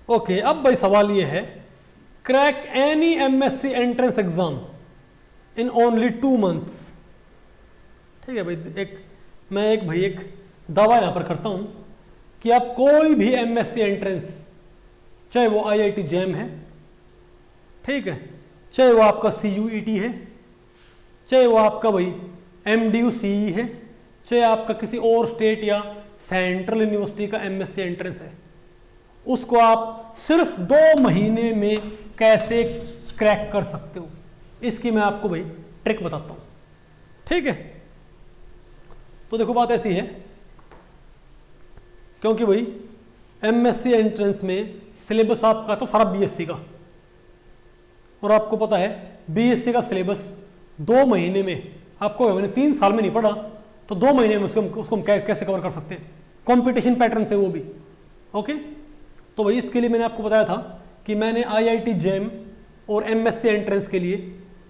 Okay, अब भाई सवाल ये है, crack any MSc entrance exam in only 2 months। ठीक है भाई, मैं एक दावा यहां पर करता हूं कि आप कोई भी एमएससी एंट्रेंस, चाहे वो आईआईटी जैम है, ठीक है, चाहे वो आपका सीयूईटी है, चाहे वो आपका भाई एमडीयू-सीई है, चाहे आपका किसी और स्टेट या सेंट्रल यूनिवर्सिटी का एमएससी एंट्रेंस है, उसको आप सिर्फ 2 महीने में कैसे क्रैक कर सकते हो, इसकी मैं आपको भाई ट्रिक बताता हूं। ठीक है, तो देखो बात ऐसी है, क्योंकि भाई एमएससी एंट्रेंस में सिलेबस आपका था सारा बीएससी का, और आपको पता है बीएससी का सिलेबस 2 महीने में, आपको मैंने 3 साल में नहीं पढ़ा, तो 2 महीने में उसको हम कैसे कवर कर सकते हैं, कंपटीशन पैटर्न से वो भी। ओके, तो भाई इसके लिए मैंने आपको बताया था कि मैंने आईआईटी जैम और एमएससी एंट्रेंस के लिए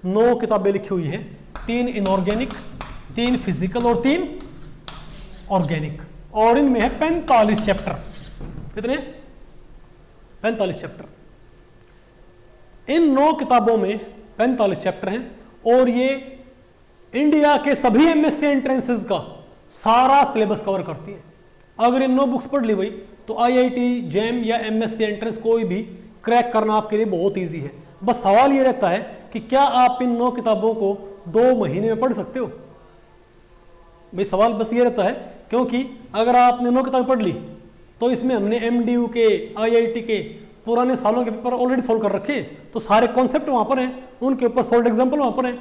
9 किताबें लिखी हुई हैं, 3 इनऑर्गेनिक, 3 फिजिकल और 3 ऑर्गेनिक, और इनमें है 45 चैप्टर। कितने? 45 चैप्टर। इन 9 किताबों में 45 चैप्टर हैं, और ये इंडिया के सभी एमएससी एंट्रेंसेस का सारा सिलेबस कवर करती है। अगर इन 9 बुक्स पढ़ ली भाई, तो आईआईटी जैम या एमएससी एंट्रेंस कोई भी क्रैक करना आपके लिए बहुत इजी है। बस सवाल ये रहता है कि क्या आप इन 9 किताबों को 2 महीने में पढ़ सकते हो। भाई सवाल बस ये रहता है, क्योंकि अगर आपने 9 किताबें पढ़ ली, तो इसमें हमने एमडीयू के, आईआईटी के पुराने सालों के पेपर ऑलरेडी सोल्व कर रखे, तो सारे कॉन्सेप्ट वहां पर हैं, उनके ऊपर सोल्व एग्जाम्पल वहां पर हैं,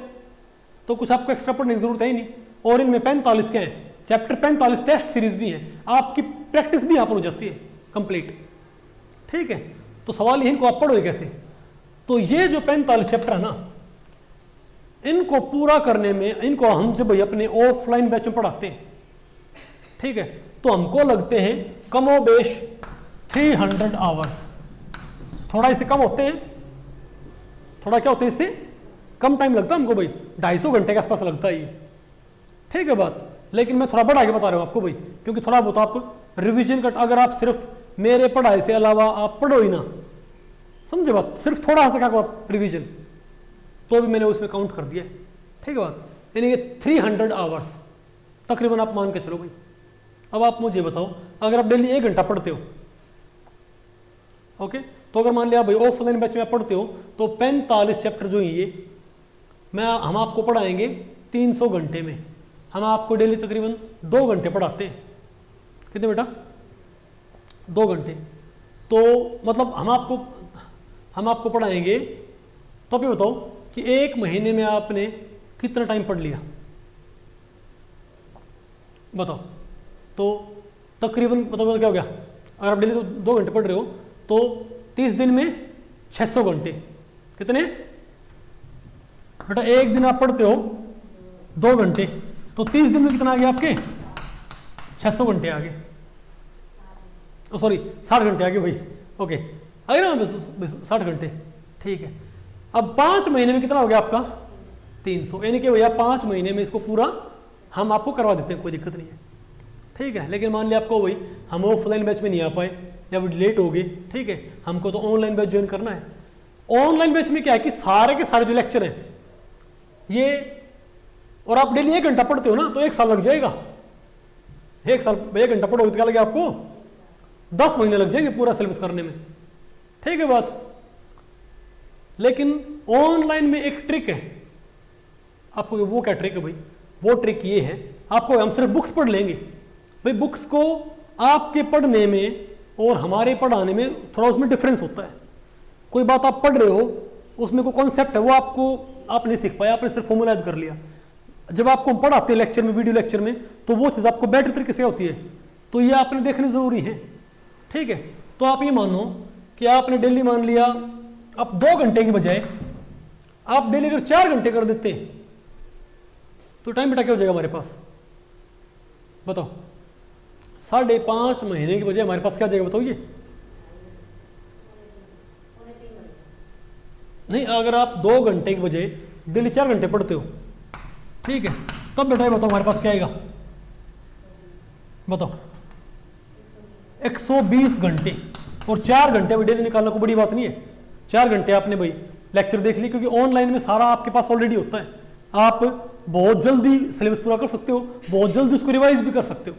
तो कुछ आपको एक्स्ट्रा पढ़ने की जरूरत है ही नहीं। और इनमें 45 के हैं चैप्टर, 45 टेस्ट सीरीज भी हैं, आपकी प्रैक्टिस भी यहां पर हो जाती है कंप्लीट। ठीक है, तो सवाल इनको आप पढ़ोगे कैसे। तो ये जो 45 चैप्टर है ना, इनको पूरा करने में, इनको हम जब अपने ऑफलाइन बैच में पढ़ाते हैं, ठीक है, तो हमको लगते हैं कमोबेश 300 आवर्स। थोड़ा इससे कम होते हैं, थोड़ा क्या होते हैं, इससे कम टाइम लगता है हमको भाई, 250 घंटे के आसपास लगता है ये। ठीक है बात, लेकिन मैं थोड़ा बढ़ा के बता रहा हूं आपको भाई, क्योंकि थोड़ा बहुत आप रिवीजन का, अगर आप सिर्फ मेरे पढ़ाई से अलावा आप पढ़ो ही ना, समझे बात, सिर्फ थोड़ा सा क्या आप रिवीजन, तो भी मैंने उसमें काउंट कर दिया। ठीक है बात, यानी कि 300 आवर्स तकरीबन आप मान के चलो भाई। अब आप मुझे बताओ, अगर आप डेली 1 घंटा पढ़ते हो, ओके, तो अगर मान लिया भाई ऑफलाइन बैच में आप पढ़ते हो, तो 45 चैप्टर जो ये हम आपको पढ़ाएंगे 300 घंटे में। हम आपको डेली तकरीबन 2 घंटे पढ़ाते हैं। कितने बेटा? 2 घंटे। तो मतलब हम आपको पढ़ाएंगे, तो आप ये बताओ कि 1 महीने में आपने कितना टाइम पढ़ लिया, बताओ। तो तकरीबन मतलब क्या हो गया, अगर आप डेली 2 घंटे पढ़ रहे हो, तो 30 दिन में 600 घंटे। कितने बेटा? 1 दिन आप पढ़ते हो 2 घंटे, तो 30 दिन में कितना आ गया आपके? 600 घंटे आ गए, सॉरी 60 घंटे आ गए भाई। ओके, आ गए ना 60 घंटे। ठीक है, अब 5 महीने में कितना हो गया आपका? 300। यानी कि भैया 5 महीने में इसको पूरा हम आपको करवा देते हैं, कोई दिक्कत नहीं है। ठीक है, लेकिन मान लिया आपको वही हम ऑफलाइन बैच में नहीं आ पाए या वो लेट हो गए, ठीक है, हमको तो ऑनलाइन बैच ज्वाइन करना है। ऑनलाइन बैच में क्या है कि सारे के सारे जो लेक्चर हैं ये, और आप डेली 1 घंटा पढ़ते हो ना, तो 1 साल लग जाएगा। 1 साल 1 घंटा पढ़ोगे तो क्या लगेगा आपको? 10 महीने लग जाएंगे पूरा सिलेबस करने में। ठीक है बात। लेकिन ऑनलाइन में एक ट्रिक है आपको। वो क्या ट्रिक है भाई? वो ट्रिक ये है, आपको हम सिर्फ बुक्स पढ़ लेंगे भाई। बुक्स को आपके पढ़ने में और हमारे पढ़ाने में थोड़ा उसमें डिफरेंस होता है। कोई बात आप पढ़ रहे हो, उसमें कोई कॉन्सेप्ट है, वो आप नहीं सीख पाया, आपने सिर्फ फॉर्मूला याद कर लिया। जब आपको हम पढ़ाते हैं लेक्चर में, वीडियो लेक्चर में, तो वो चीज़ आपको बेटर तरीके से होती है, तो ये आपने देखनी ज़रूरी है। ठीक है, तो आप ये मानो कि आपने डेली मान लिया, आप 2 घंटे की बजाय आप डेली अगर 4 घंटे कर देते तो टाइम बेटा क्या हो जाएगा हमारे पास? बताओ, 5.5 महीने की बजाय हमारे पास क्या जाएगा बताओ? ये नहीं, अगर आप 2 घंटे की बजाय डेली 4 घंटे पढ़ते हो, ठीक है, तब बेटा बताओ हमारे पास क्या आएगा? बताओ, 120 घंटे। और 4 घंटे भाई डेली निकालना कोई बड़ी बात नहीं है। 4 घंटे आपने भाई लेक्चर देख ली, क्योंकि ऑनलाइन में सारा आपके पास ऑलरेडी होता है। आप बहुत जल्दी सिलेबस पूरा कर सकते हो, बहुत जल्दी उसको रिवाइज भी कर सकते हो।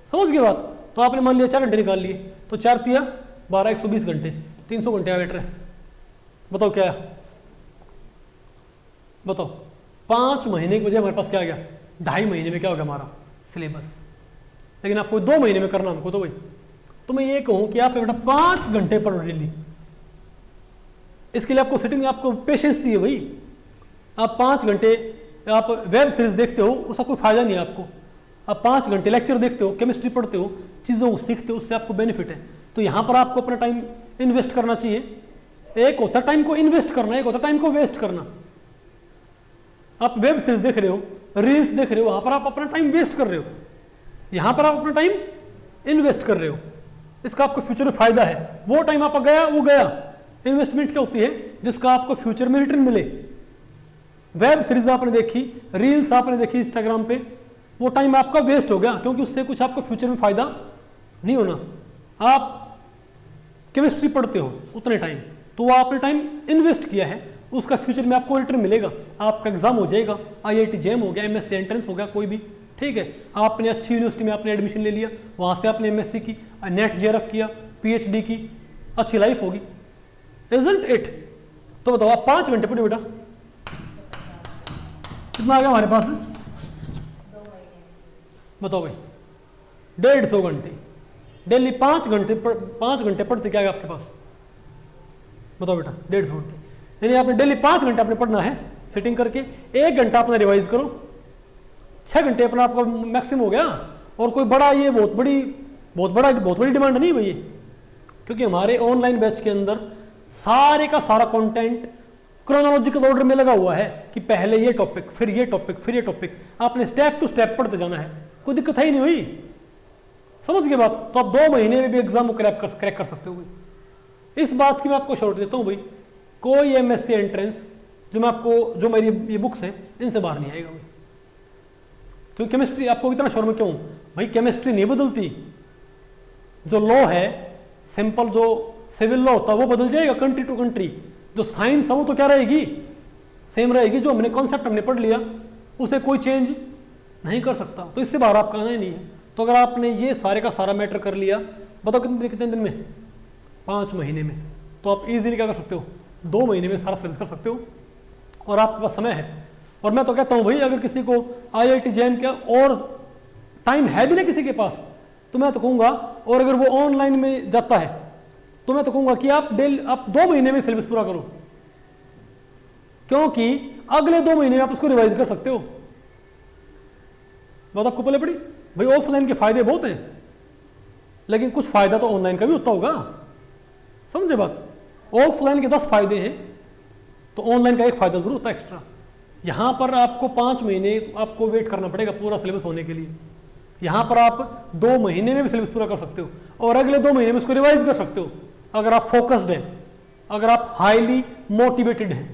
समझ गए बात? तो आपने मान लिया 4 घंटे निकाल लिए, तो 4 तिया 12, 120 घंटे, 300 घंटे आ बैठ रहे। बताओ क्या है? बताओ 5 महीने की वजह हमारे पास क्या आ गया? 2.5 महीने में क्या हो गया हमारा सिलेबस। लेकिन आपको 2 महीने में करना हमको, तो भाई तो मैं ये कहूं कि आप बेटा 5 घंटे पढ़ो डेली। इसके लिए आपको सिटिंग, आपको पेशेंस चाहिए भाई। आप 5 घंटे आप वेब सीरीज देखते हो, उसका कोई फायदा नहीं है आपको। आप 5 घंटे लेक्चर देखते हो, केमिस्ट्री पढ़ते हो, चीज़ों को सीखते हो, उससे आपको बेनिफिट है। तो यहाँ पर आपको अपना टाइम इन्वेस्ट करना चाहिए। एक होता है टाइम को इन्वेस्ट करना, एक होता है टाइम को वेस्ट करना। आप वेब सीरीज देख रहे हो, रील्स देख रहे हो, वहाँ पर आप अपना टाइम वेस्ट कर रहे हो, यहाँ पर आप अपना टाइम इन्वेस्ट कर रहे हो। इसका आपको फ्यूचर में फायदा है। वो टाइम आपका गया वो गया। इन्वेस्टमेंट क्या होती है? जिसका आपको फ्यूचर में रिटर्न मिले। वेब सीरीज आपने देखी, रील्स आपने देखी इंस्टाग्राम पे, वो टाइम आपका वेस्ट हो गया, क्योंकि उससे कुछ आपको फ्यूचर में फायदा नहीं होना। आप केमिस्ट्री पढ़ते हो उतने टाइम, तो वो आपने टाइम इन्वेस्ट किया है, उसका फ्यूचर में आपको रिटर्न मिलेगा। आपका एग्जाम हो जाएगा, IIT JEM हो गया, MSc एंट्रेंस हो गया, कोई भी, ठीक है। आपने अच्छी यूनिवर्सिटी में आपने एडमिशन ले लिया, वहां से आपने MSc की, नेट JRF किया, PhD की, अच्छी लाइफ होगी। Isn't it? तो बताओ आप 5 घंटे पढ़े बेटा, कितना आ गया हमारे पास? बताओ भाई 150 घंटे डेली। 5 घंटे पढ़ते क्या है आपके पास? बताओ बेटा 150 घंटे, यानी आपने डेली 5 घंटे आपने पढ़ना है सिटिंग करके। 1 घंटा अपना रिवाइज करो, 6 घंटे अपना आपका मैक्सिमम हो गया। और कोई बड़ा ये बहुत बड़ी डिमांड नहीं है भाई, क्योंकि हमारे ऑनलाइन बैच के अंदर सारे का सारा कंटेंट क्रोनोलॉजिकल ऑर्डर में लगा हुआ है कि पहले ये टॉपिक, फिर ये टॉपिक, फिर ये टॉपिक। आपने स्टेप टू स्टेप पढ़ते जाना है, कोई दिक्कत है ही नहीं भाई। समझ गए बात? तो आप 2 महीने में भी एग्जाम को क्रैक कर सकते हो भाई। इस बात की मैं आपको श्योरिटी देता हूँ भाई, कोई MSc एंट्रेंस जो मेरी ये बुक्स हैं इनसे बाहर नहीं आएगा भाई। क्योंकि केमिस्ट्री आपको इतना श्योर में क्यों भाई? केमिस्ट्री नहीं बदलती। जो लॉ है, सिंपल जो सिविल लॉ होता है वो बदल जाएगा कंट्री टू कंट्री। जो साइंस है वो तो क्या रहेगी? सेम रहेगी। जो हमने कॉन्सेप्ट हमने पढ़ लिया उसे कोई चेंज नहीं कर सकता, तो इससे बाहर आपका आना ही नहीं है। तो अगर आपने ये सारे का सारा मैटर कर लिया, बताओ कितने दिन में? 5 महीने में। तो आप इजीली क्या कर सकते हो? 2 महीने में सारा सिलेबस कर सकते हो, और आपके पास समय है। और मैं तो कहता हूँ भाई, अगर किसी को IIT JEM का और टाइम है भी ना किसी के पास, तो मैं तो कहूँगा, और अगर वो ऑनलाइन में जाता है, तो मैं तो कहूँगा कि आप 2 महीने में सिलेबस पूरा करो, क्योंकि अगले 2 महीने में आप उसको रिवाइज कर सकते हो। बात आपको पहले पड़ी भाई। ऑफलाइन के फायदे बहुत हैं, लेकिन कुछ फायदा तो ऑनलाइन का भी होता होगा। समझे बात? ऑफलाइन के 10 फायदे हैं, तो ऑनलाइन का एक फायदा जरूर होता है एक्स्ट्रा। यहां पर आपको 5 महीने आपको वेट करना पड़ेगा पूरा सिलेबस होने के लिए। यहां पर आप 2 महीने में भी सिलेबस पूरा कर सकते हो, और अगले 2 महीने में उसको रिवाइज कर सकते हो, अगर आप फोकस्ड हैं, अगर आप हाईली मोटिवेटेड हैं।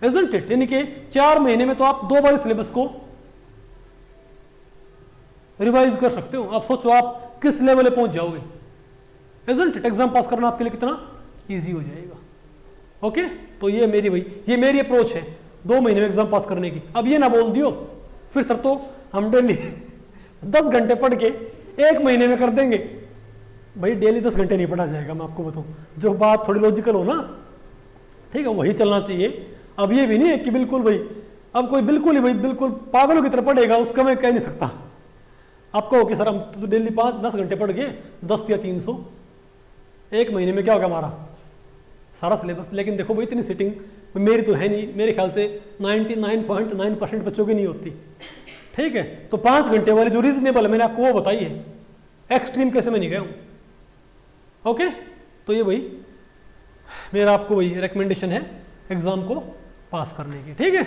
Isn't it? यानी कि 4 महीने में तो आप 2 बार सिलेबस को रिवाइज कर सकते हो। आप सोचो आप किस लेवल पे पहुंच जाओगे। Isn't it? एग्जाम पास करना आपके लिए कितना इजी हो जाएगा। ओके, तो ये मेरी अप्रोच है 2 महीने में एग्जाम पास करने की। अब ये ना बोल दियो फिर सर तो हम डेली 10 घंटे पढ़ के 1 महीने में कर देंगे। भाई डेली 10 घंटे नहीं पढ़ा जाएगा, मैं आपको बताऊं। जो बात थोड़ी लॉजिकल हो ना, ठीक है, वही चलना चाहिए। अब ये भी नहीं है कि बिल्कुल भाई, अब कोई बिल्कुल पागलों की तरह पढ़ेगा, उसका मैं कह नहीं सकता। आपको हो कि सर हम तो डेली 5-10 घंटे पढ़ गए, 10 या 300, 1 महीने में क्या होगा हमारा सारा सिलेबस। लेकिन देखो भाई, इतनी सिटिंग मेरी तो है नहीं, मेरे ख्याल से 99.9% बच्चों की नहीं होती। ठीक है, तो 5 घंटे वाली जो रीजनेबल है मैंने आपको वो बताई है, एक्सट्रीम कैसे मैं नहीं गया हूँ। ओके, तो ये भाई मेरा आपको वही रिकमेंडेशन है एग्जाम को पास करने की। ठीक है।